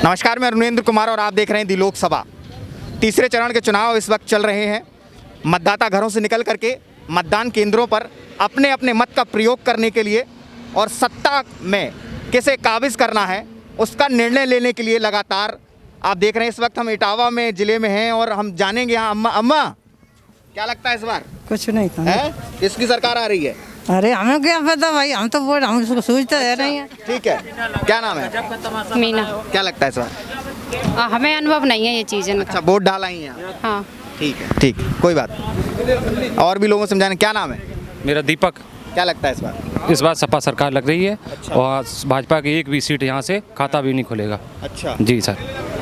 नमस्कार, मैं अरुणेंद्र कुमार और आप देख रहे हैं दी लोकसभा। तीसरे चरण के चुनाव इस वक्त चल रहे हैं। मतदाता घरों से निकल करके मतदान केंद्रों पर अपने अपने मत का प्रयोग करने के लिए और सत्ता में किसे काबिज करना है उसका निर्णय लेने के लिए लगातार आप देख रहे हैं। इस वक्त हम इटावा में ज़िले में हैं और हम जानेंगे यहाँ अम्मा क्या लगता है इस बार? कुछ नहीं था है किसकी सरकार आ रही है? अरे हमें क्या पता भाई, हम तो वोट हम उसको सोचते रह रहे हैं। ठीक है, क्या नाम है? मीना। क्या लगता है इस बार? हमें अनुभव नहीं है ये चीज़ें का। अच्छा, वोट डाला ही है। हाँ ठीक है, ठीक, कोई बात नहीं। और भी लोगों से समझाने। क्या नाम है? मेरा दीपक। क्या लगता है इस बार? इस बार सपा सरकार लग रही है। अच्छा। और भाजपा की एक भी सीट यहाँ से खाता भी नहीं खुलेगा। अच्छा जी सर,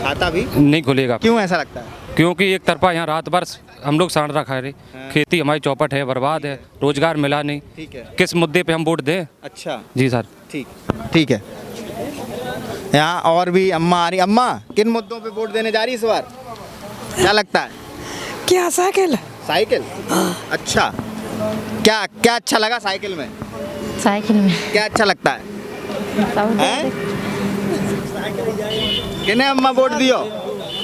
खाता भी नहीं खुलेगा। क्यों ऐसा लगता है? क्योंकि एक तरफा यहाँ रात भर हम लोग सांडरा खा रहे, खेती हमारी चौपट है, बर्बाद है, रोजगार मिला नहीं। ठीक है, किस मुद्दे पे हम वोट दें? अच्छा जी सर। ठीक, ठीक है। यहाँ और भी अम्मा आ रही। अम्मा, किन मुद्दों पे वोट देने जा रही इस बार? क्या लगता है? क्या साइकिल? साइकिल। अच्छा, क्या क्या अच्छा लगा साइकिल में? साइकिल में क्या अच्छा लगता है? हैं? किन्हें अम्मा वोट दियो?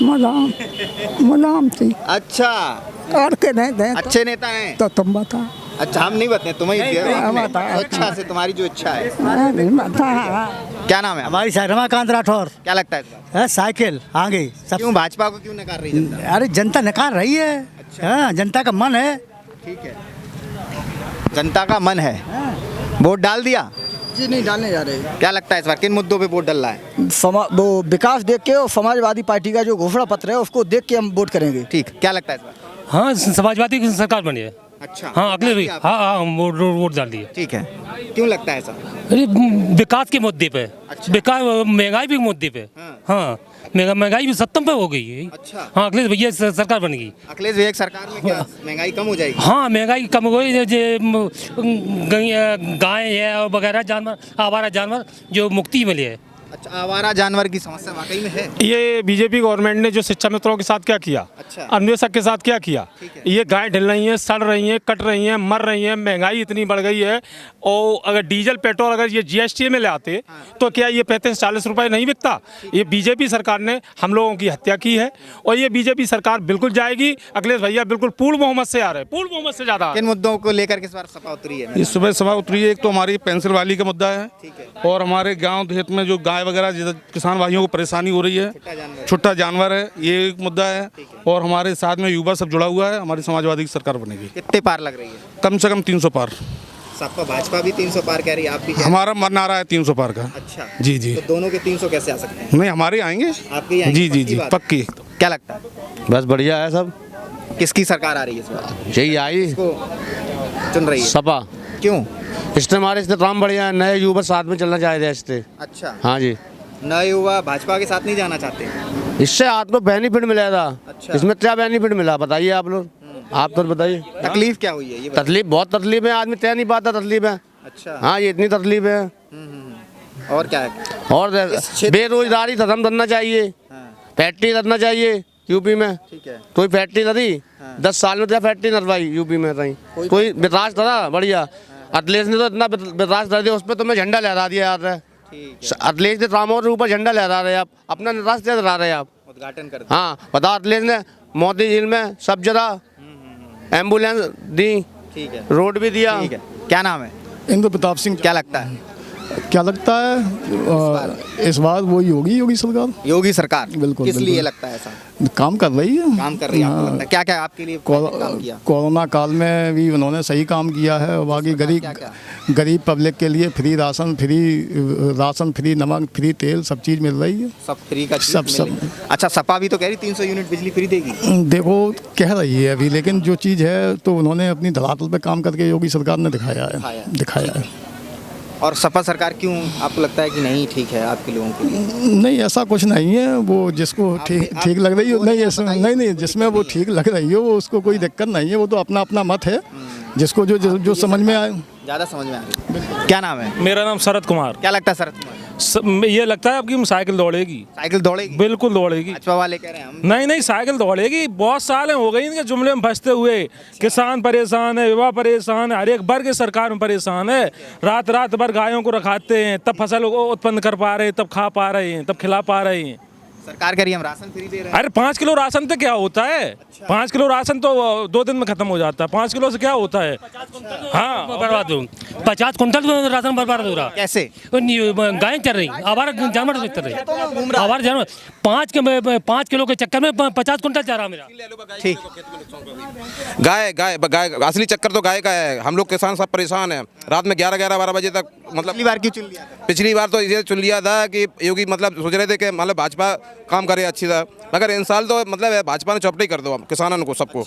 मुलाम थी अच्छा, और के नहीं दे अच्छे नेता हैं। तो तुम बता। अच्छा, हम नहीं बताए, तुम्हें ही दिया हम हमने। बताए। अच्छा से तुम्हारी जो इच्छा है। बता। क्या नाम है? हमारी साइड रमाकांत राठौर क्या लगता है इस बार? है, साइकिल आगे सब। क्यों भाजपा को क्यों नकार रही जनता? अरे जनता नकार रही है। अच्छा। हाँ, जनता का मन है। ठीक है, जनता का मन है। वोट डाल दिया? जी नहीं डालने जा रहे। क्या लगता है इस बार किन मुद्दों पे वोट डल रहा है? वो विकास देख के और समाजवादी पार्टी का जो घोषणा पत्र है उसको देख के हम वोट करेंगे। ठीक, क्या लगता है इस बार? हाँ, समाजवादी की सरकार बनी है। अच्छा, हाँ, अगले भी। आप- हाँ हाँ, हम वोट डाल दिए। ठीक है, क्यों लगता है ऐसा? अरे विकास के मुद्दे पे। अच्छा। विकास, महंगाई भी मुद्दे पे। हाँ। हाँ, महंगाई भी 70 पे हो गई है। अच्छा। हाँ, अगले भैया सरकार बन गई। अखिलेश भैया की सरकार में क्या महंगाई कम हो जाएगी? हाँ, महंगाई कम हो गई। गाय है और वगैरह जानवर, आवारा जानवर जो मुक्ति मिली है। अच्छा, आवारा जानवर की समस्या वाकई में है। ये बीजेपी गवर्नमेंट ने जो शिक्षा मित्रों के साथ क्या किया, अच्छा। अन्वेषक के साथ क्या किया, ठीक है। ये गाय ढल रही हैं, सड़ रही हैं, कट रही हैं, मर रही हैं, महंगाई इतनी बढ़ गई है। और अगर डीजल पेट्रोल अगर ये जीएसटी में ले आते तो क्या ये 35-40 रुपए नहीं बिकता? ये बीजेपी सरकार ने हम लोगों की हत्या की है और ये बीजेपी सरकार बिल्कुल जाएगी। अखिलेश भैया बिल्कुल पूर्ण बहुमत से आ रहे हैं, पूर्ण बहुमत से ज्यादा। किन मुद्दों को लेकर के इस बार सपा उतरी है? इस सुबह सभा उतरी है। एक तो हमारी पेंसिल वाली का मुद्दा है, ठीक है। और हमारे गांव देहात में जो गाय वगैरह किसान भाइयों को परेशानी हो रही है, छुट्टा जानवर है, ये एक मुद्दा है। और हमारे साथ में युवा सब जुड़ा हुआ है। हमारी समाजवादी की सरकार बनेगी। कितने पार लग रही है? कम से कम 300 पार। सपा भाजपा भी 300 पार कह रही है, आप भी कह रही हैं? हमारा मन आ रहा है 300 पार का। अच्छा जी जी। तो दोनों के 300 कैसे आ सकते हैं? नहीं, हमारे आएंगे। आपके आएंगे? जी जी पक्की जी, बात? पक्की। क्या लगता है बस बढ़िया है सब। किसकी सरकार आ रही है इस बार? यही आई इसको चुन रही है? सपा। क्यों? इससे हमारे इससे काम बढ़िया है, नए युवा साथ में चलना चाह रहे हैं इससे। अच्छा, हाँ जी, नए युवा भाजपा के साथ नहीं जाना चाहते? इससे आपको बेनिफिट मिलेगा। अच्छा। इसमें क्या बेनिफिट मिला बताइए आप लोग, आप तो बताइए। तकलीफ क्या हुई है ये बताइए? तकलीफ बहुत तकलीफ है, आदमी तय नहीं पाता तकलीफ है। अच्छा। हाँ, ये इतनी तकलीफ है। और क्या है? और बेरोजगारी खत्म करना चाहिए, हाँ, फैक्ट्री करना चाहिए यूपी में। ठीक है। कोई फैक्ट्री करी 10 साल में तो फैक्ट्री नरवाई यूपी में कहीं कोई विकास करा बढ़िया। अखिलेश ने तो इतना विकास कर दिया, उस पर तो मैं झंडा लहरा दिया यार है। ठीक है, अखिलेश के कामों के ऊपर झंडा लहरा रहे हैं आप, अपना निराश से लहरा रहे हैं आप। उद्घाटन कर दिया। हाँ, बता अखिलेश ने मोती झील में सब जगह एम्बुलेंस दी, ठीक है, रोड भी दिया। ठीक है। क्या नाम है? इंद्र प्रताप सिंह। क्या लगता है क्या लगता है इस बार वही होगी, योगी सरकार। योगी सरकार? बिल्कुल, किस लिए बिल्कुल। लगता है ऐसा? काम कर रही है। काम कर रही है आपको लगता है? क्या क्या आपके लिए काम किया? कोरोना काल में भी उन्होंने सही काम किया है। और बाकी गरीब पब्लिक के लिए फ्री राशन, फ्री नमक, फ्री तेल, सब चीज़ मिल रही है। सब फ्री का सब अच्छा, सपा भी तो कह रही 300 यूनिट बिजली फ्री देगी। देखो कह रही है अभी, लेकिन जो चीज़ है तो उन्होंने अपनी धरातल पे काम करके योगी सरकार ने दिखाया है। और सपा सरकार क्यों आपको लगता है कि नहीं ठीक है आपके लोगों के लिए? नहीं, ऐसा कुछ नहीं है। वो जिसको ठीक लग रही हो, नहीं, जिसमें वो ठीक लग रही हो वो उसको कोई दिक्कत नहीं है। वो तो अपना अपना मत है, जिसको जो समझ में आए। ज़्यादा समझ में आ रही है। क्या नाम है? मेरा नाम शरद कुमार। क्या लगता है शरद कुमार? ये लगता है आपकी साइकिल दौड़ेगी, साइकिल दौड़ेगी? बिल्कुल दौड़ेगी। भाजपा वाले कह रहे हैं हम नहीं नहीं, साइकिल दौड़ेगी। बहुत साल हो गए इनके जुमले में फंसते हुए। किसान परेशान है, युवा परेशान है, हर एक वर्ग सरकार में परेशान है। रात रात भर गायों को रखाते हैं, तब फसल को उत्पन्न कर पा रहे हैं, तब खा पा रहे हैं, तब खिला पा रहे हैं। सरकार कह रही है हम राशन फ्री दे रहे हैं। अरे 5 किलो राशन तो क्या होता है? 5 किलो राशन तो 2 दिन में खत्म हो जाता है। 5 किलो से क्या होता है? हाँ, बर्बाद हो 50 कुंटल राशन बर्बाद हो रहा। कैसे? गायें चल रही, आवारा जानवर चल रहे, आवारा जानवर 5 किलो के चक्कर में 50 कुंटल जा रहा मेरा। ठीक। गाय गाय गाय असली चक्कर तो गाय का है। हम लोग किसान सब परेशान हैं। रात में 11-12 बजे तक मतलब पिछली बार क्यों चुन लिया था? पिछली बार तो इसे चुन लिया था कि योगी मतलब सोच रहे थे कि मतलब भाजपा काम करे अच्छी तरह, मगर इन साल तो मतलब है भाजपा ने चौपटी कर दो किसानों को, सबको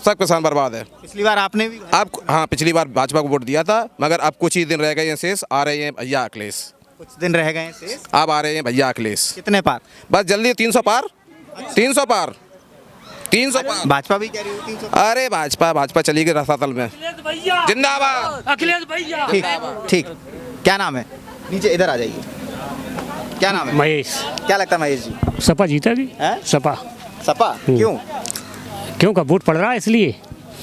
सब किसान बर्बाद है। पिछली बार आपने भी आप हाँ, पिछली बार भाजपा को वोट दिया था, मगर अब कुछ ही दिन रह गए हैं शेष। आ रहे हैं भैया अखिलेश, कुछ दिन रह गए हैं शेष। अब आ रहे हैं भैया अखिलेश। कितने पार? बस जल्दी 300 पार, 300 पार, 300 पार। भाजपा भी कह रही है 300। अरे भाजपा चली गई रसातल में। जिंदाबाद अखिलेश भैया। ठीक ठीक। क्या नाम है? नीचे इधर आ जाइए। क्या नाम है? महेश। क्या लगता है महेश जी? सपा जीतेगी। सपा। सपा क्यों? क्यों का वोट पड़ रहा है इसलिए।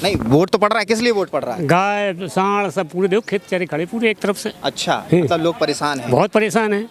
नहीं, वोट तो पड़ रहा है, किस लिए वोट पड़ रहा है? गाय सांड सब पूरे देखो, खेत चारे खड़े पूरे एक तरफ से। अच्छा, मतलब लोग परेशान हैं। बहुत परेशान है।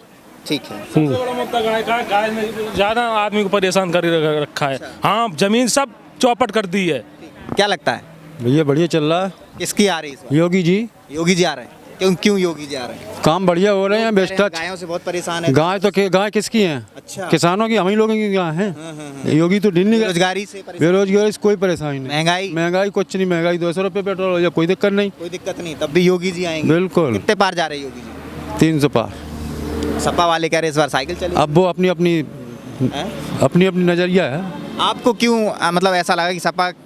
ठीक है। गाय में ज़्यादा आदमी को परेशान कर रखा है। हाँ, जमीन सब चौपट कर दी है। क्या लगता है भैया बढ़िया चल रहा है। किसकी आ रही है इस बार? योगी जी योगी जी आ रहे हैं। क्यों योगी जी आ रहे हैं? काम बढ़िया हो रहे हैं। बेस्ट गायों से बहुत परेशान है। गाय तो गाय किसकी है? अच्छा। किसानों की, हम ही लोगों की गाय है। योगी तो ढील नहीं। बेरोजगारी से परेशान। बेरोजगारी से कोई परेशानी नहीं। महंगाई कुछ नहीं। महंगाई 200 रुपये पेट्रोल हो जाए, कोई दिक्कत नहीं। कोई दिक्कत नहीं, तब भी योगी जी आएंगे। बिल्कुल। कितने पार जा रहे हैं योगी जी? 300 पार। सपा वाले कह रहे हैं इस बार साइकिल चली। अब वो अपनी अपनी नजरिया है। आपको क्यों मतलब ऐसा लगा कि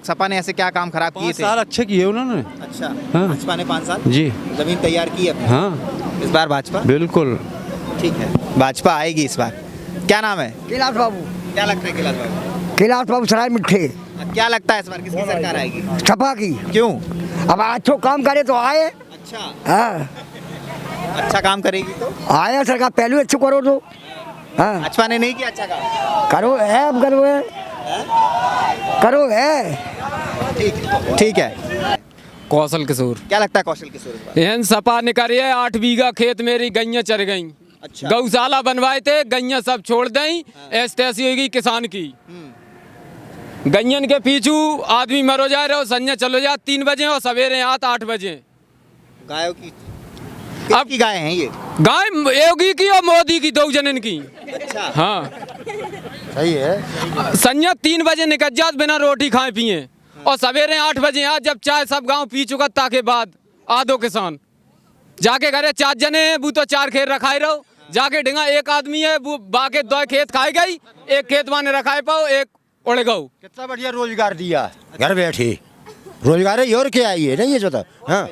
सपा ने ऐसे क्या काम खराब किए 5 थे? साल अच्छे किए उन्होंने। अच्छा। हाँ। भाजपा ने 5 साल जी जमीन तैयार की है। हाँ, इस बार भाजपा। बिल्कुल ठीक है, भाजपा आएगी इस बार। क्या नाम है? कैलाश बाबू। क्या लगता है कैलाश बाबू? कैलाश बाबू सराय मिठे। क्या लगता है इस बार किसकी सरकार आएगी? छपा की। क्यों? अब अच्छो काम करे तो आए। अच्छा। हाँ, अच्छा काम करेगी तो आया सरकार पहले अच्छो करो तो। हाँ, भाजपा ने नहीं किया अच्छा काम। करो है, अब करो है, करो है। ठीक है। कौशल किशोर। क्या लगता है कौशल किशोर इस बार? एहन सपा ने करिए 8 बीघा खेत मेरी गैया चर गई। अच्छा। गौशाला बनवाए थे, गैया सब छोड़ दें। ऐसी होगी किसान की। गैयन के पीछू आदमी मरो जा रहे हो, संजय चलो जा 3 बजे और सवेरे आत 8 बजे। गायों की अब की गाय हैं ये? गाय योगी की और मोदी की, 2 जनन की। अच्छा। हाँ सही है। संजय 3 बजे निकल जात बिना रोटी खाए पिए, और सवेरे 8 बजे आ जब चाय सब गांव पी चुका ताके बाद आधो किसान जाके घरे 4 जने हैं, वो तो 4 खेत रखाए रहो। जाके ढिंगा 1 आदमी है, वो बाके 2 खेत खाए गई, 1 खेत माने रखाए पाओ, 1 उड़ गऊ। कितना बढ़िया रोजगार दिया घर बैठे। रोजगार है और क्या है ये नहीं, ये जो था। हाँ,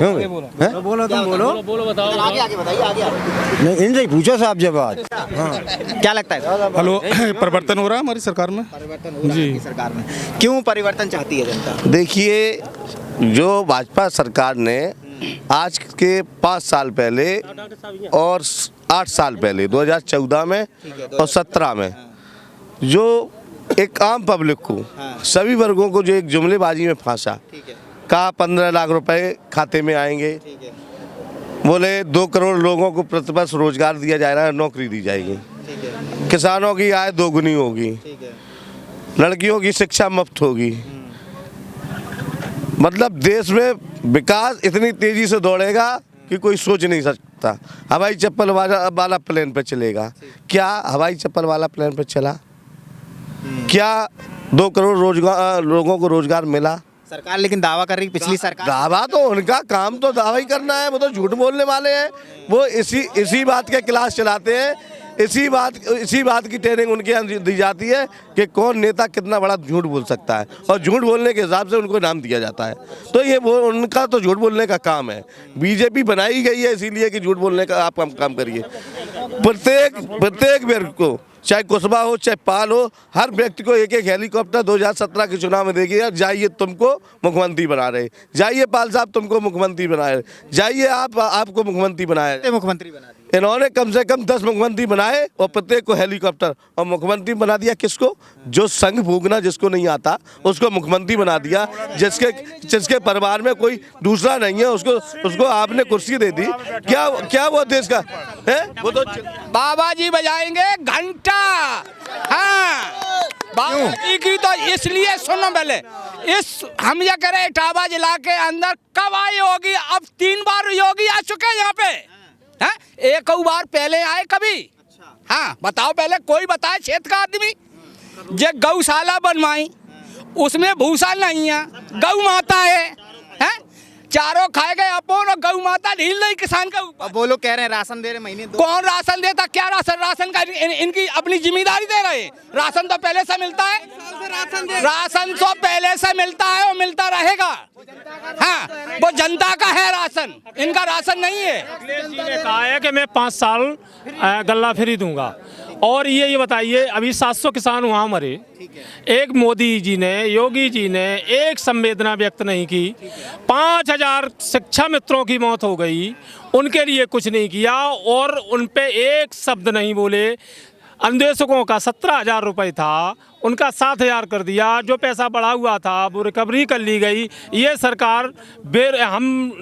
बोलो तुम बोलो बताओ। आगे बताइए, आगे नहीं, इनसे ही पूछो साहब जवाब। क्या लगता है? हेलो, परिवर्तन हो रहा है हमारी सरकार में। परिवर्तन हो रहा है आपकी सरकार में। क्यों परिवर्तन चाहती है जनता? देखिए, जो भाजपा सरकार ने आज के 5 साल पहले और 8 साल पहले 2014 में और 17 में जो एक आम पब्लिक को, सभी वर्गों को जो एक जुमलेबाजी में फांसा, कहा 15 लाख रुपए खाते में आएंगे, बोले 2 करोड़ लोगों को प्रतिवर्ष रोजगार दिया जा रहा है, नौकरी दी जाएगी, किसानों की आय 2 गुनी होगी, लड़कियों की शिक्षा मुफ्त होगी। मतलब देश में विकास इतनी तेजी से दौड़ेगा कि कोई सोच नहीं सकता। हवाई चप्पल वाला प्लेन पर चलेगा। क्या हवाई चप्पल वाला प्लेन पर चला? क्या 2 करोड़ रोजगार लोगों को रोजगार मिला? सरकार लेकिन दावा कर रही, पिछली सरकार दावा तो उनका काम तो दावा ही करना है, वो तो झूठ बोलने वाले हैं। वो इसी बात के क्लास चलाते हैं, इसी बात की ट्रेनिंग उनके यहाँ दी जाती है कि कौन नेता कितना बड़ा झूठ बोल सकता है, और झूठ बोलने के हिसाब से उनको नाम दिया जाता है। तो ये वो उनका तो झूठ बोलने का काम है। बीजेपी बनाई गई है इसीलिए कि झूठ बोलने का आप काम करिए। प्रत्येक वर्ग को चाहे कुशवा हो चाहे पाल हो, हर व्यक्ति को एक एक हेलीकॉप्टर 2017 के चुनाव में देगी। यार जाइए तुमको मुख्यमंत्री बना रहे, जाइए पाल साहब तुमको मुख्यमंत्री बना रहे, जाइए आपको मुख्यमंत्री बनाया। मुख्यमंत्री बना दिया इन्होंने कम से कम 10 मुख्यमंत्री बनाए और प्रत्येक को हेलीकॉप्टर, और मुख्यमंत्री बना दिया किसको? जो संग भूगना जिसको नहीं आता उसको मुख्यमंत्री बना दिया। जिसके परिवार में कोई दूसरा नहीं है उसको आपने कुर्सी दे दी। क्या वो देश का है? वो तो बाबा जी बजाएंगे घंटा। हाँ, बाबा जी की तो इसलिए सुनो पहले, इस हम ये कह रहे इटावा जिला के अंदर कब आए योगी? अब 3 बार योगी आ चुके हैं यहाँ पे। हाँ, एक बार पहले आए कभी? हाँ बताओ, पहले कोई बताए क्षेत्र का आदमी। जे गौशाला बनवाई उसमें भूसा नहीं है, गौ माता है, चारों खाए गए अपन और गौ माता ढील नहीं किसान का ऊपर। अब वो लोग कह रहे हैं राशन दे रहे महीने 2। कौन राशन देता? क्या राशन का इनकी अपनी जिम्मेदारी दे रहे हैं। राशन तो पहले से मिलता है, राशन तो पहले से मिलता है और मिलता रहेगा। हाँ, वो जनता का है राशन, इनका राशन नहीं है। अखिलेश जी ने कहा है कि मैं 5 साल गल्ला फ्री दूंगा। और ये बताइए, अभी 700 किसान वहाँ मरे, एक मोदी जी ने, योगी जी ने एक संवेदना व्यक्त नहीं की। 5000 शिक्षा मित्रों की मौत हो गई, उनके लिए कुछ नहीं किया और उन पे एक शब्द नहीं बोले। अन्वेषकों का 17,000 रुपये था, उनका 7,000 कर दिया। जो पैसा बढ़ा हुआ था वो रिकवरी कर ली गई। ये सरकार हम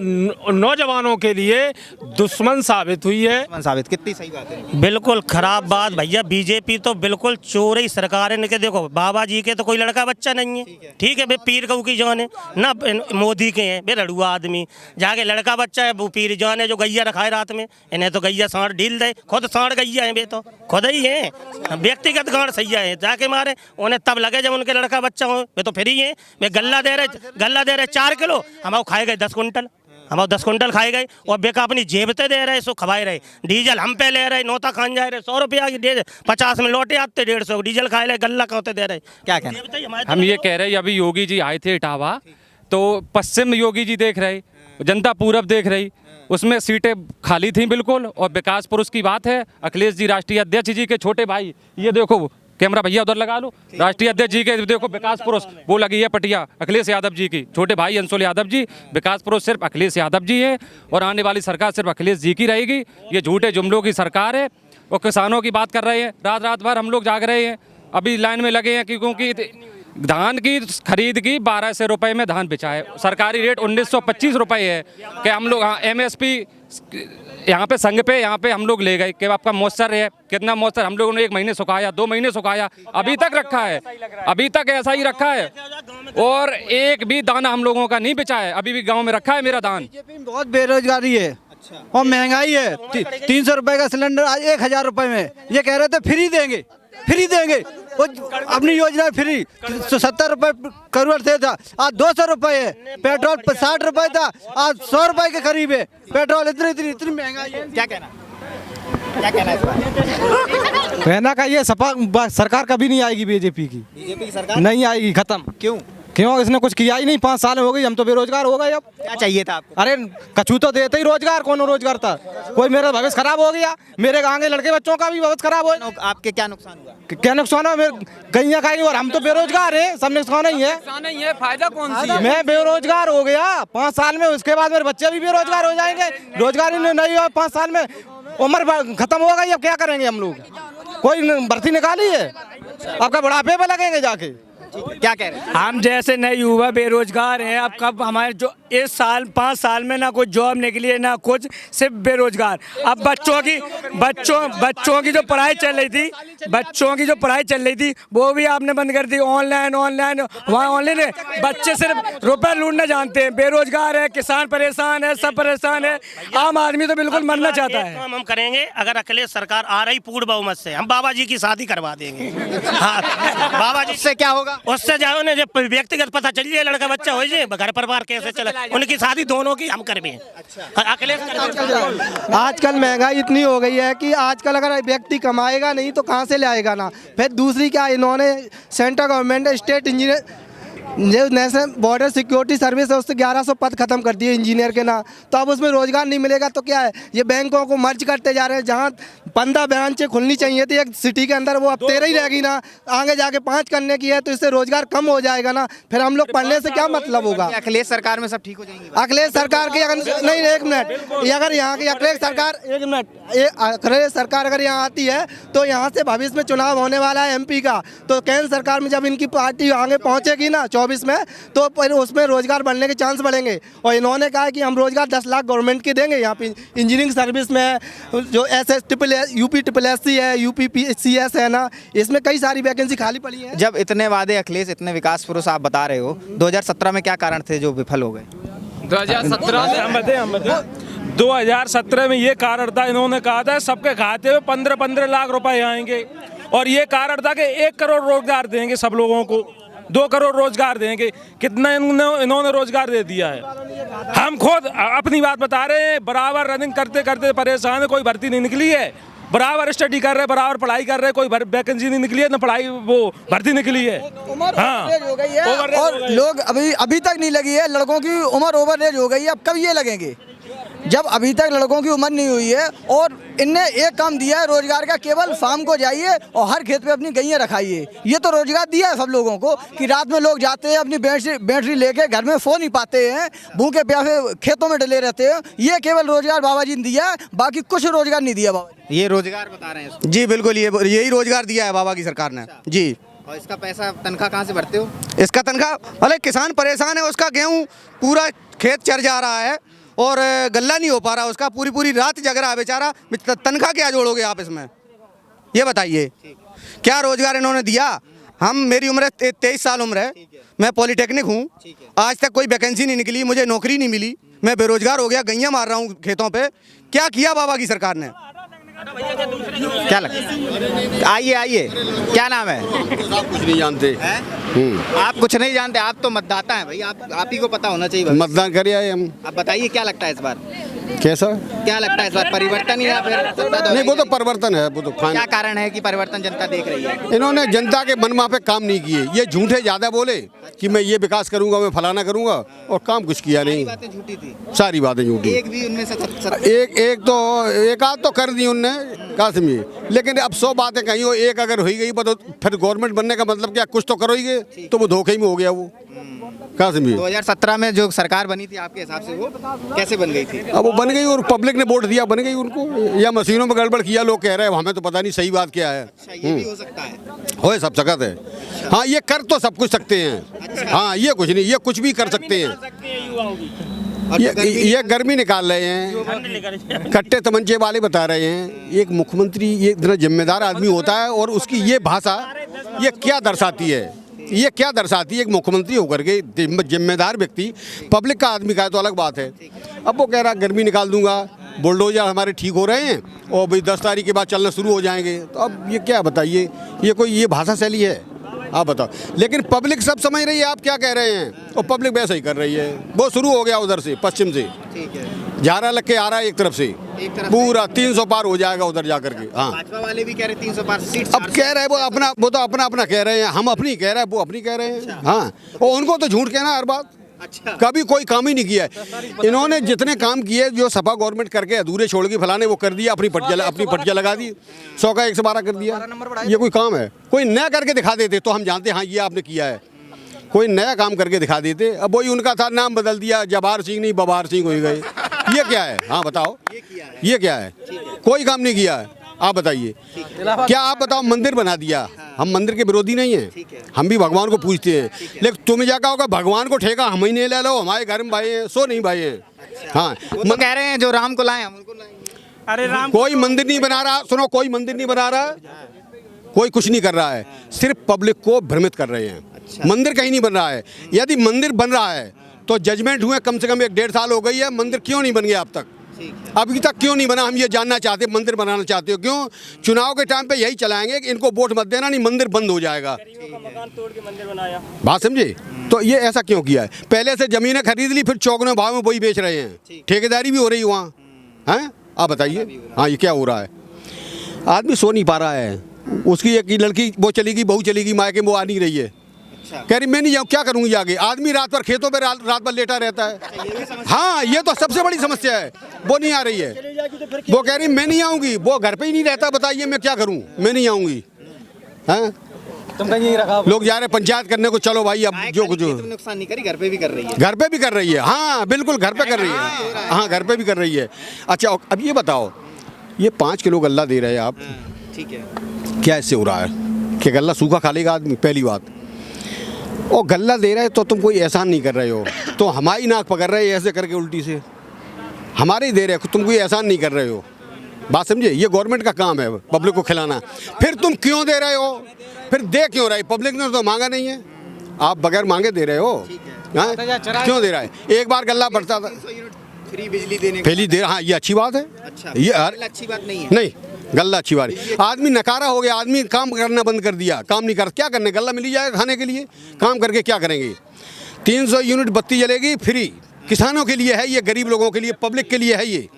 नौजवानों के लिए दुश्मन साबित हुई है। साबित कितनी सही बात है? बिल्कुल खराब बात भैया। बीजेपी तो बिल्कुल चोर ही सरकार है। इनके देखो बाबा जी के तो कोई लड़का बच्चा नहीं है, ठीक है, वे पीर गऊ की जान है ना, मोदी के हैं वे रड़ुआ आदमी। जाके लड़का बच्चा है वो पीर जान है जो गैया रखा है रात में। इन्हें तो गैया सांड ढील दे, खुद सांड गैया है, वे तो खुद ही हैं, व्यक्तिगत गांड सैया है। जाके मारे उन्हें तब लगे जब उनके लड़का बच्चा हो। वे तो फ्री हैं, वे गल्ला दे रहे 4 किलो, हम खाए गए 10 कुंटल, हम 10 कुंटल खाए गए। और बेका अपनी जेब पे दे रहे, सो खवाए रहे। डीजल हम पे ले रहे, नौता खान जा रहे, 100 रुपया की 50 में लौटे आते, 150 डीजल खाए रहे, गल्ला कहते दे रहे। क्या कहना? हम ये कह रहे हैं, अभी योगी जी आए थे इटावा, तो पश्चिम योगी जी देख रहे, जनता पूरब देख रही, उसमें सीटें खाली थी बिल्कुल। और विकास पुरुष की बात है, अखिलेश जी राष्ट्रीय अध्यक्ष जी के छोटे भाई, ये देखो कैमरा भैया उधर लगा लो, राष्ट्रीय अध्यक्ष जी के देखो विकास पुरुष वो लगी है पटिया अखिलेश यादव जी की, छोटे भाई अंशुल यादव जी। विकास पुरुष सिर्फ अखिलेश यादव जी है और आने वाली सरकार सिर्फ अखिलेश जी की रहेगी। ये झूठे जुमलों की सरकार है। और किसानों की बात कर रहे हैं, रात भर हम लोग जाग रहे हैं, अभी लाइन में लगे हैं क्योंकि धान की खरीद की 1200 रुपये में धान बिछा है, सरकारी रेट 1925 रुपये है। कि हम लोग MSP यहाँ पे संघ पे यहाँ पे हम लोग ले गए कि आपका मॉइस्चर है कितना, मॉइस्चर हम लोगों ने 1 महीने सुखाया, 2 महीने सुखाया, अभी तक रखा है, अभी तक ऐसा ही रखा है। और एक भी दाना हम लोगों का नहीं बिछा है, अभी भी गाँव में रखा है मेरा धान। बहुत बेरोजगारी है और महंगाई है। 300 रुपये का सिलेंडर आज 1000 रुपये में। ये कह रहे थे फ्री देंगे, फ्री देंगे, अपनी योजना फ्री। 70 रुपये करोड़ से था, आज 200 रुपये है। पेट्रोल 60 रुपये था, आज 100 रुपये के करीब है पेट्रोल। इतनी महंगाई है। क्या कहना है? कहना का ये सपा सरकार कभी नहीं आएगी बीजेपी की सरकार नहीं आएगी, खत्म। क्यों? इसने कुछ किया ही नहीं। 5 साल हो गई, हम तो बेरोजगार हो गए। अब क्या चाहिए था आपको? अरे कछू तो देते ही रोजगार, कौन रोजगार था? कोई मेरा भविष्य खराब हो गया, मेरे आगे लड़के बच्चों का भी भविष्य खराब हो। आपके क्या नुकसान हुआ? क्या नुकसान है? गैया खाएगी और हम तो बेरोजगार है, सब नुकसान ही है। फायदा कौन सी है? मैं बेरोजगार हो गया 5 साल में, उसके बाद मेरे बच्चे भी बेरोजगार हो जाएंगे। रोजगारी नहीं हुआ 5 साल में, उम्र खत्म हो गई। अब क्या करेंगे हम लोग? कोई भर्ती निकाली है? आपका बुढ़ापे पे लगेंगे जाके। क्या कह रहे हैं? हम जैसे नए युवा बेरोजगार हैं। अब कब हमारे जो इस साल 5 साल में ना कोई जॉब निकली ना कुछ, सिर्फ बेरोजगार। अब बच्चों की जो पढ़ाई चल रही थी, बच्चों की जो पढ़ाई चल रही थी वो भी आपने बंद कर दी। ऑनलाइन वहाँ ऑनलाइन है, बच्चे सिर्फ रुपये लूटना जानते हैं। बेरोजगार है, किसान परेशान है, सब परेशान है, आम आदमी तो बिल्कुल मरना चाहता है। हम करेंगे, अगर अखिलेश सरकार आ रही पूर्ण बहुमत से, हम बाबा जी की शादी करवा देंगे। हाँ, बाबा जी से क्या होगा? उससे जाओ ने जब व्यक्तिगत पता चल जाए, लड़का बच्चा हो जाए, घर परिवार कैसे चले, उनकी शादी दोनों की हम करवे। अखिलेश आजकल महंगाई इतनी हो गई है कि आजकल अगर व्यक्ति कमाएगा नहीं तो कहाँ से लाएगा ना। फिर दूसरी क्या, इन्होंने सेंट्रल गवर्नमेंट स्टेट इंजीनियर जो नेशनल बॉर्डर सिक्योरिटी सर्विस है उससे 1100 पद खत्म कर दिए इंजीनियर के ना। तो अब उसमें रोजगार नहीं मिलेगा तो क्या है? ये बैंकों को मर्ज करते जा रहे हैं, जहाँ 15 ब्रांचें खुलनी चाहिए थी एक सिटी के अंदर, वो अब 13 ही रहेगी ना, आगे जाके 5 करने की है, तो इससे रोजगार कम हो जाएगा ना, फिर हम लोग पढ़ने से क्या मतलब होगा। अखिलेश सरकार में सब ठीक हो जाएंगे? अखिलेश सरकार की अगर नहीं, एक मिनट, अगर यहाँ की अखिलेश सरकार, एक मिनट, अखिलेश सरकार अगर यहाँ आती है तो यहाँ से भविष्य में चुनाव होने वाला है MP का, तो केंद्र सरकार में जब इनकी पार्टी आगे पहुँचेगी ना 24 में, तो फिर उसमें रोजगार बढ़ने के चांस बढ़ेंगे। और इन्होंने कहा कि हम रोजगार 10 लाख गवर्नमेंट के देंगे। यहाँ पे इंजीनियरिंग सर्विस में जो UPSSC है, UPPCS है ना, इसमें कई सारी वैकेंसी खाली पड़ी है। जब इतने वादे अखिलेश, इतने विकास पुरुष आप बता रहे हो, 2017 में क्या कारण थे जो विफल हो गए? 2017 में ये कारण था, इन्होंने कहा था सबके खाते में 15-15 लाख रुपए आएंगे, और ये कारण था कि 1 करोड़ रोजगार देंगे सब लोगों को, 2 करोड़ रोजगार देंगे। कितना इन्होंने रोजगार दे दिया है? हम खुद अपनी बात बता रहे हैं, बराबर रनिंग करते करते परेशान है, कोई भर्ती नहीं निकली है, बराबर स्टडी कर रहे, बराबर पढ़ाई कर रहे, कोई वैकेंसी नहीं निकली है, ना पढ़ाई वो भर्ती निकली है। हाँ, हो गई है, और लोग अभी तक नहीं लगी है, लड़कों की उम्र ओवरएज हो गई है, अब कब ये लगेंगे जब अभी तक लड़कों की उम्र नहीं हुई है। और इनने एक काम दिया है रोजगार का, केवल फार्म को जाइए और हर खेत पे अपनी गैया रखाइए, ये तो रोजगार दिया है सब लोगों को कि रात में लोग जाते हैं अपनी बैटरी लेके, घर में सो नहीं पाते हैं, भूखे प्यासे खेतों में डले रहते हैं। ये केवल रोजगार बाबा जी ने दिया है, बाकी कुछ रोजगार नहीं दिया बाबा जी। ये रोजगार बता रहे हैं? जी बिल्कुल, यही रोजगार दिया है बाबा की सरकार ने जी। और इसका पैसा, तनख्वाह कहाँ से भरते हो? इसका तनख्वाह, भले किसान परेशान है, उसका गेहूँ पूरा खेत चर जा रहा है और गल्ला नहीं हो पा रहा, उसका पूरी रात जग रहा है बेचारा, तनख्वाह क्या जोड़ोगे आप इसमें, ये बताइए। क्या रोजगार इन्होंने दिया? मेरी उम्र 23 साल उम्र है, मैं पॉलिटेक्निक हूँ, आज तक कोई वैकेंसी नहीं निकली, मुझे नौकरी नहीं मिली, मैं बेरोजगार हो गया, गैया मार रहा हूँ खेतों पे। क्या किया बाबा की सरकार ने? क्या लगता? आइए, क्या नाम है? आप कुछ नहीं जानते। आप कुछ नहीं जानते? आप तो मतदाता हैं भाई, आप ही को पता होना चाहिए। मतदान कर आए हम। आप बताइए क्या लगता है इस बार? कैसा क्या लगता है इस बार परिवर्तन या फिर? नहीं, वो तो परिवर्तन है, वो तो क्या कारण है कि परिवर्तन जनता देख रही है? इन्होंने जनता के मन पे काम नहीं किए, ये झूठे ज्यादा बोले कि मैं ये विकास करूंगा, मैं फलाना करूंगा, और काम कुछ किया नहीं। बातें झूठी थी, सारी बातें झूठी। एक भी उनमें से एक आध तो कर दी उनने कासिम जी, लेकिन अब 100 बातें कही हो, एक अगर हो गई तो फिर गवर्नमेंट बनने का मतलब क्या, कुछ तो करोगे, तो वो धोखे में हो गया वो कासिम जी। 2017 में जो सरकार बनी थी आपके हिसाब से वो कैसे बन गई थी? अब वो बन गई और पब्लिक ने वोट दिया, बन गई उनको, या मशीनों में गड़बड़ किया लोग कह रहे हैं, हमें तो पता नहीं सही बात क्या है। ये भी हो सकता है, हो सब सकत है। हाँ, ये कर तो सब कुछ सकते हैं। हाँ, ये कुछ नहीं, ये कुछ भी कर सकते हैं। ये गर्मी निकाल रहे हैं, कट्टे तमंचे वाले बता रहे हैं। एक मुख्यमंत्री ये इतना जिम्मेदार आदमी होता है, और उसकी ये भाषा ये क्या दर्शाती है, ये क्या दर्शाती है? एक मुख्यमंत्री होकर के जिम्मेदार व्यक्ति, पब्लिक का आदमी का है तो अलग बात है। अब वो कह रहा गर्मी निकाल दूंगा, बुलडोजर हमारे ठीक हो रहे हैं और भाई 10 तारीख के बाद चलना शुरू हो जाएंगे, तो अब ये क्या बताइए, ये भाषा शैली है? आप बताओ। लेकिन पब्लिक सब समझ रही है आप क्या कह रहे हैं, और पब्लिक वैसा ही कर रही है। वो शुरू हो गया उधर से, पश्चिम से झारा लग के आ रहा है एक तरफ से, पूरा 300 पार हो जाएगा उधर जाकर के। हाँ, भाजपा वाले भी कह रहे 300 पार सीट। अब कह रहे हैं वो तो अपना कह रहे हैं, हम अपनी कह रहे हैं, वो अपनी कह रहे हैं। हाँ, और उनको तो झूठ कहना हर बात। कभी कोई काम ही नहीं किया है इन्होंने। जितने काम किए जो सपा गवर्नमेंट करके अधूरे छोड़ के फलाने वो कर दिया, अपनी पटिया लगा दी, 100 का 112 कर दिया। ये कोई काम है? कोई नया करके दिखा देते तो हम जानते हाँ ये आपने किया है, कोई नया काम करके दिखा देते। अब वही उनका था, नाम बदल दिया, जबार सिंह नहीं बबार सिंह हो गए। ये क्या है? हाँ बताओ, ये क्या है? कोई काम नहीं किया है, आप बताइए। क्या आप बताओ, मंदिर बना दिया, हम मंदिर के विरोधी नहीं हैं, हम भी भगवान को पूजते हैं, लेकिन तुम्हें क्या कहोगे भगवान को ठेका हम ही नहीं ले लो, हमारे घर में भाई हैं, सो नहीं भाई हैं। हाँ, तो कह रहे हैं जो राम को लाए हम उनको लाएंगे। अरे राम कोई मंदिर नहीं बना रहा, सुनो, कोई मंदिर नहीं बना रहा, कोई कुछ नहीं कर रहा है, सिर्फ पब्लिक को भ्रमित कर रहे हैं। मंदिर कहीं नहीं बन रहा है। यदि मंदिर बन रहा है तो जजमेंट हुए कम से कम 1-1.5 साल हो गई है, मंदिर क्यों नहीं बन गया अब तक? अभी तक क्यों नहीं बना? हम ये जानना चाहते हैं, मंदिर बनाना चाहते हो क्यों? चुनाव के टाइम पे यही चलाएंगे कि इनको वोट मत देना, नहीं मंदिर बंद हो जाएगा। बात समझे? तो ये ऐसा क्यों किया है? पहले से जमीनें खरीद ली, फिर चौगुने भाव में वही बेच रहे हैं, ठेकेदारी भी हो रही वहाँ है। आप बताइए, हाँ ये क्या हो रहा है? आदमी सो नहीं पा रहा है, उसकी एक लड़की वो चलेगी, बहू चलेगी मायके में, वो आ नहीं रही है। कह रही मैं नहीं जाऊँ, क्या करूँगी जाके? आदमी रात भर खेतों पे रात भर लेटा रहता है। हाँ, ये तो सबसे बड़ी समस्या है, वो नहीं आ रही है। वो कह रही मैं नहीं आऊँगी, वो घर पे ही नहीं रहता, बताइए मैं क्या करूँ, मैं नहीं आऊँगी। हाँ, लोग जा रहे पंचायत करने को, चलो भाई अब जो कुछ नुकसान नहीं करी, घर पे भी कर रही है। घर पे भी कर रही है, हाँ बिल्कुल घर पे कर रही है। हाँ, घर पे भी कर रही है। अच्छा, अब ये बताओ, ये 5 किलो गल्ला दे रहे हैं आप, ठीक है, क्या इससे हो रहा है कि गल्ला सूखा खा लेगा आदमी? पहली बात। और गल्ला दे रहे तो तुम कोई एहसान नहीं कर रहे हो, तो हमारी नाक पकड़ रहे हैं ऐसे करके उल्टी से, हमारे ही दे रहे हो, तुम कोई एहसान नहीं कर रहे हो। बात समझे? ये गवर्नमेंट का काम है पब्लिक को खिलाना। फिर तुम क्यों दे रहे हो? फिर दे क्यों रहे? पब्लिक ने तो मांगा नहीं है, आप बगैर मांगे दे रहे हो। हाँ? क्यों दे रहा है? एक बार गल्ला बढ़ता था, फ्री बिजली देने पहली देर। हाँ, ये अच्छी बात है। अच्छा, ये अच्छी बात नहीं है। नहीं, गल्ला अच्छी बात है। आदमी नकारा हो गया, आदमी काम करना बंद कर दिया, काम नहीं कर, क्या करने? गल्ला मिल ही जाएगा खाने के लिए, काम करके क्या करेंगे? 300 यूनिट बत्ती जलेगी फ्री, किसानों के लिए है ये, गरीब लोगों के लिए, पब्लिक के लिए है ये।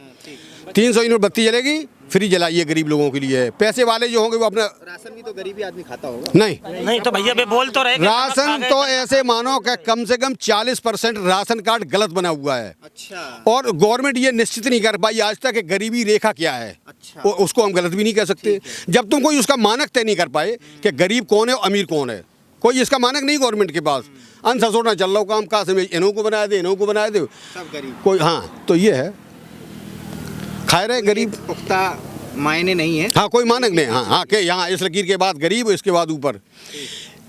300 यूनिट बत्ती जलेगी फ्री, जलाइए, गरीब लोगों के लिए है। पैसे वाले जो होंगे वो अपना राशन भी तो गरीबी आदमी खाता होगा। नहीं तो भैया बोल तो रहे राशन तो ऐसे मानो कि कम से कम 40% राशन कार्ड गलत बना हुआ है। अच्छा। और गवर्नमेंट ये निश्चित नहीं कर पाई आज तक कि गरीबी रेखा क्या है। अच्छा। उसको हम गलत भी नहीं कह सकते जब तुम कोई उसका मानक तय नहीं कर पाए कि गरीब कौन है और अमीर कौन है। कोई इसका मानक नहीं गवर्नमेंट के पास, अनससोड़ना चल रहा हो काम, कहाँ से इन्हों को बनाया दे, इन्हों को बनाया दे, सब गरीब कोई। हाँ, तो ये है, खाए रहे गरीब, पुख्ता मायने नहीं है। हाँ, कोई मानक नहीं। हाँ हाँ, के यहाँ इस लकीर के बाद गरीब, इसके बाद ऊपर,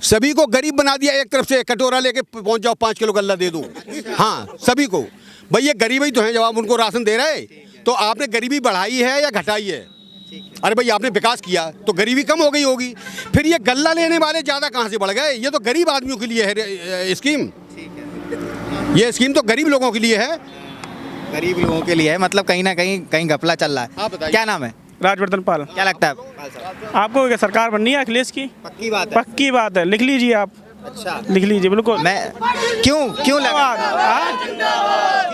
सभी को गरीब बना दिया। एक तरफ से कटोरा लेके पहुंच जाओ, 5 किलो गल्ला दे दो। हाँ, सभी को। भाई ये गरीब ही तो हैं, जब आप उनको राशन दे रहे, तो आपने गरीबी बढ़ाई है या घटाई है? अरे भाई आपने विकास किया तो गरीबी कम हो गई होगी। फिर ये गल्ला लेने वाले ज़्यादा कहाँ से बढ़ गए? ये तो गरीब आदमियों के लिए है स्कीम। ये स्कीम तो गरीब लोगों के लिए है। गरीब लोगों के लिए है, मतलब कहीं ना कहीं घपला चल रहा है। हाँ, बताइए। क्या नाम है? राजवर्धन पाल। क्या लगता है आपको? क्या सरकार बननी है अखिलेश की? पक्की बात है। पक्की बात है, लिख लीजिए आप। अच्छा, लिख लीजिए बिल्कुल। मैं क्यों लगा?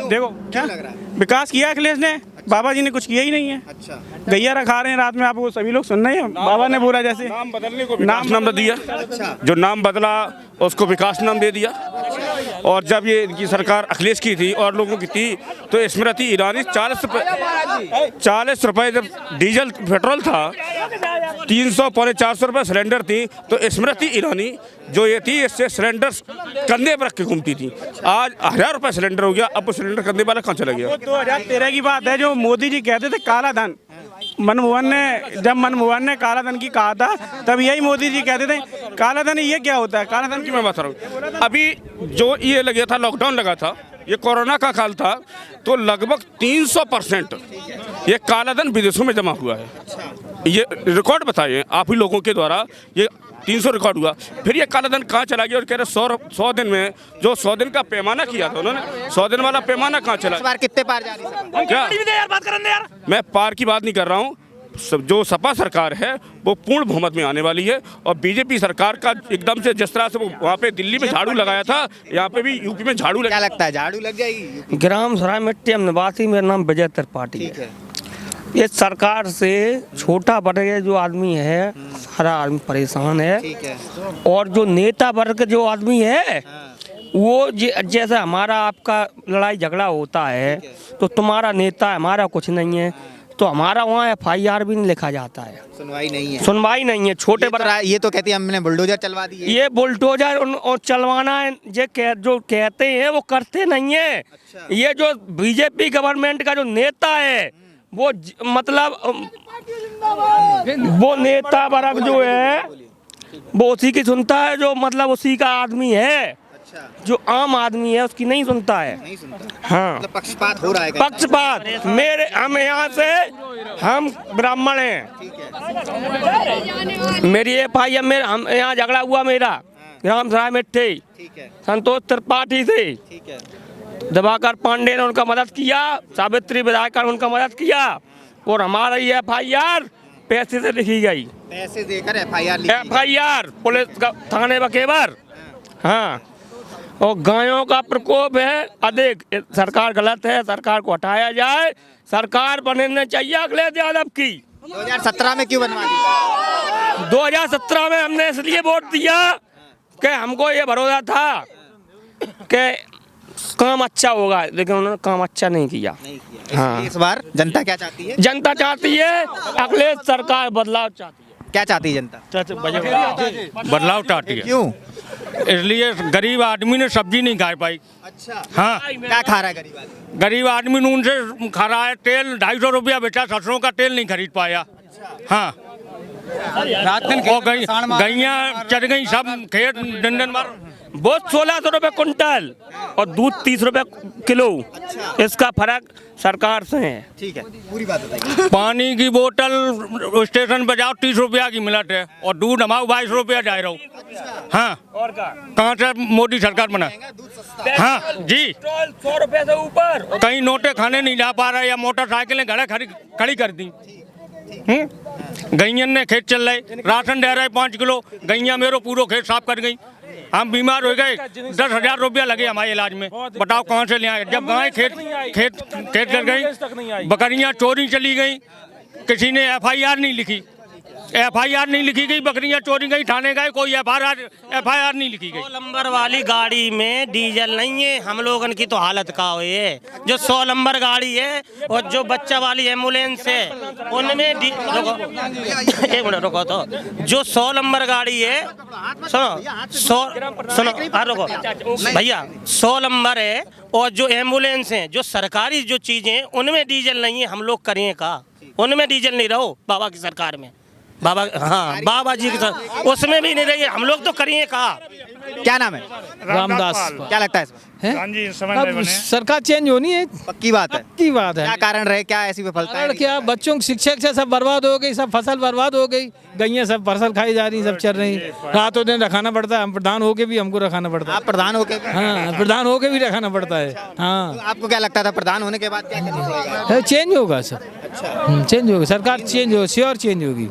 देखो क्या लग रहा है, विकास किया अखिलेश ने, बाबा जी ने कुछ किया ही नहीं है। अच्छा, गैया रखा रहे हैं रात में, आपको सभी लोग सुन रहे हैं। बाबा ने बोला जैसे नाम बदलने को विकास नाम दिया। अच्छा। जो नाम बदला उसको विकास नाम दे दिया। और जब ये इनकी सरकार अखिलेश की थी और लोगों की थी, तो स्मृति ईरानी 40 रुपए जब डीजल पेट्रोल था, 300 पौने 400 रुपये सिलेंडर थी, तो स्मृति ईरानी जो ये थी, इससे सिलेंडर कंधे पर रख के घूमती थी। आज 1000 रुपये सिलेंडर हो गया, अब वो सिलेंडर कंधे वाला कहाँ चला गया? 2013 की बात है, जो मोदी जी कहते थे काला धन। मनमोहन ने काला धन की कहा था, तब यही मोदी जी कहते थे काला धन ये क्या होता है? काला धन की मैं बता रहा हूँ। अभी जो ये लगा था, लॉकडाउन लगा था, ये कोरोना का काल था, तो लगभग 300% ये काला धन विदेशों में जमा हुआ है। ये रिकॉर्ड बताइए आप ही लोगों के द्वारा, ये 300 रिकॉर्ड हुआ। फिर ये काला धन कहाँ चला गया? और कह रहे 100 दिन में जो 100 दिन का पैमाना किया था उन्होंने, 100 दिन वाला पैमाना कहाँ चला? इस बार कितने पार जा रही है? क्या मैं पार की बात नहीं कर रहा हूँ। जो सपा सरकार है वो पूर्ण बहुमत में आने वाली है, और बीजेपी सरकार का एकदम से जिस तरह से वो वहाँ पे दिल्ली में झाड़ू लगाया था, यहाँ पे भी यूपी में झाड़ू क्या लगता है, झाड़ू लग जाएगी? ग्राम सराय मिट्टी निवासी, मेरा नाम विजय त्रिपाठी है। ये सरकार से छोटा वर्ग जो आदमी है, सारा आदमी परेशान है। और जो नेता वर्ग जो आदमी है, वो जैसे हमारा आपका लड़ाई झगड़ा होता है, तो तुम्हारा नेता हमारा कुछ नहीं है, तो हमारा वहाँ FIR भी नहीं लिखा जाता है। सुनवाई नहीं है। छोटे ये तो कहती है हमने बुलडोजर चलवा दी है। ये बुलडोजर और चलवाना है, जो कहते हैं वो करते नहीं है। अच्छा। ये जो बीजेपी गवर्नमेंट का जो नेता है, वो मतलब वो नेता वर्ग जो है वो उसी की सुनता है, जो मतलब उसी का आदमी है। जो आम आदमी है उसकी नहीं सुनता है। हाँ, मतलब पक्षपात हो रहा है। पक्षपात हम यहाँ से, हम ब्राह्मण हैं, मेरी FIR में हम यहाँ झगड़ा हुआ मेरा ग्राम सराय में थे, संतोष त्रिपाठी से, दिवाकर पांडे ने उनका मदद किया, सावित्री विधायक ने उनका मदद किया, और हमारा ये FIR पैसे से लिखी गई। पैसे देकर FIR पुलिस का थाने बकेवर। हाँ, और गायों का प्रकोप है अधिक। सरकार गलत है, सरकार को हटाया जाए। सरकार बनने चाहिए अखिलेश यादव की। 2017 में क्यों बनवा दी? 2017 में हमने इसलिए वोट दिया कि हमको ये भरोसा था कि काम अच्छा होगा, लेकिन उन्होंने काम अच्छा नहीं किया। हाँ। इस बार जनता क्या चाहती है? जनता चाहती है अखिलेश सरकार बदलाव चाहती है। क्या चाहती है जनता? बदलाव चाहती है। क्यों? इसलिए गरीब आदमी ने सब्जी नहीं खा पाई। अच्छा। हाँ। क्या खा रहा है गरीब आदमी? गरीब आदमी नून से खा रहा है, तेल 250 रुपया बेचा, सरसों का तेल नहीं खरीद पाया। हाँ। गैया चढ़ गई सब खेत डंडन मार। वो 1600 रुपये कुंटल और दूध 30 रुपये किलो। इसका फर्क सरकार से है। ठीक है, पूरी बात बताइए। पानी की बोतल स्टेशन पे जाओ 30 रुपया की मिलत है और दूध हमारा 22 रुपया जा रहा हूँ। हाँ, कहाँ से मोदी सरकार बना? हाँ जी, 100 रुपये से ऊपर कहीं नोटे खाने नहीं जा पा रहे या मोटरसाइकिलें घरे खड़ी कर दी। गैयन ने खेत चल रहे, राशन दे रहे 5 किलो, गैया मेरो पूरा खेत साफ कर गई। हम बीमार हो गए, 10,000 रुपया लगे हमारे इलाज में। बताओ कहाँ से ले आए? जब गाय खेत कर गई, बकरियां चोरी चली गई, किसी ने FIR नहीं लिखी। FIR नहीं लिखी गई, बकरियां चोरी गई, थाने गए, कोई FIR नहीं लिखी गई। 100 नंबर वाली गाड़ी में डीजल नहीं है, हम लोगन की तो हालत का हुई है। जो 100 नंबर गाड़ी है और जो बच्चा वाली एम्बुलेंस है उनमें एक मिनट रुको, तो जो 100 नंबर गाड़ी है, सुनो रुको भैया, 100 नंबर है और जो एम्बुलेंस है, जो सरकारी जो चीजें उनमें डीजल नहीं है। हम लोग करें का? उनमें डीजल नहीं रहो बाबा की सरकार में, बाबा हाँ बाबा जी के साथ उसमें भी नहीं रही। हम लोग तो करिए कहा। क्या नाम है? रामदास। क्या लगता है इसमें? अब सरकार चेंज होनी है, पक्की बात है। पक्की बात है। क्या कारण रहे, क्या ऐसी विफलता है? क्या बच्चों की शिक्षा से सब बर्बाद हो गई, सब फसल बर्बाद हो गई, गैया सब फसल खाई जा रही, सब चल रही। रातों दिन रखाना पड़ता है, हम प्रधान होके भी हमको रखाना पड़ता है। आप प्रधान होके? हाँ, प्रधान होके भी रखाना पड़ता है। हाँ। तो आपको क्या लगता था प्रधान होने के बाद क्या करना पड़ेगा? चेंज होगा सब। अच्छा, चेंज होगा, सरकार चेंज हो, श्योर चेंज होगी।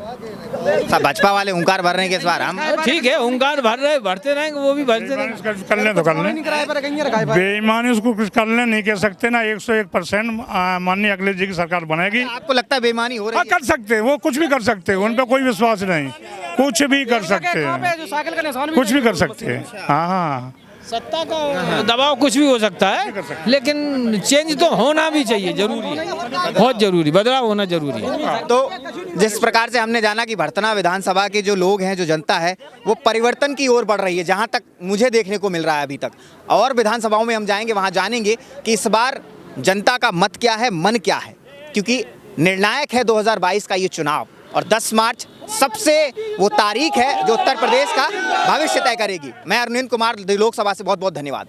भाजपा वाले हुंकार भर रहे हैं कि इस बार हम ठीक है, हुंकार भर रहे, भरते रहेंगे, वो भी भरते रहेंगे। कर लें तो कर लें, बेईमानी उसको कुछ कर लें नहीं कह सकते ना। 101% माननीय अखिलेश जी की सरकार बनेगी। आपको लगता है बेईमानी हो रही है? कर सकते हैं, वो कुछ भी कर सकते हैं, उन पर कोई विश्वास नहीं। कुछ भी कर सकते हैं, कुछ भी कर सकते हैं। हाँ हाँ, सत्ता का दबाव कुछ भी हो सकता है, लेकिन चेंज तो होना भी चाहिए, जरूरी है, बहुत जरूरी, बदलाव होना जरूरी है। तो जिस प्रकार से हमने जाना कि भरतना विधानसभा के जो लोग हैं, जो जनता है, वो परिवर्तन की ओर बढ़ रही है, जहां तक मुझे देखने को मिल रहा है अभी तक। और विधानसभाओं में हम जाएंगे, वहां जानेंगे कि इस बार जनता का मत क्या है, मन क्या है, क्योंकि निर्णायक है 2022 का ये चुनाव। और 10 मार्च सबसे वो तारीख है जो उत्तर प्रदेश का भविष्य तय करेगी। मैं अरविंद कुमार, लोकसभा से बहुत बहुत धन्यवाद।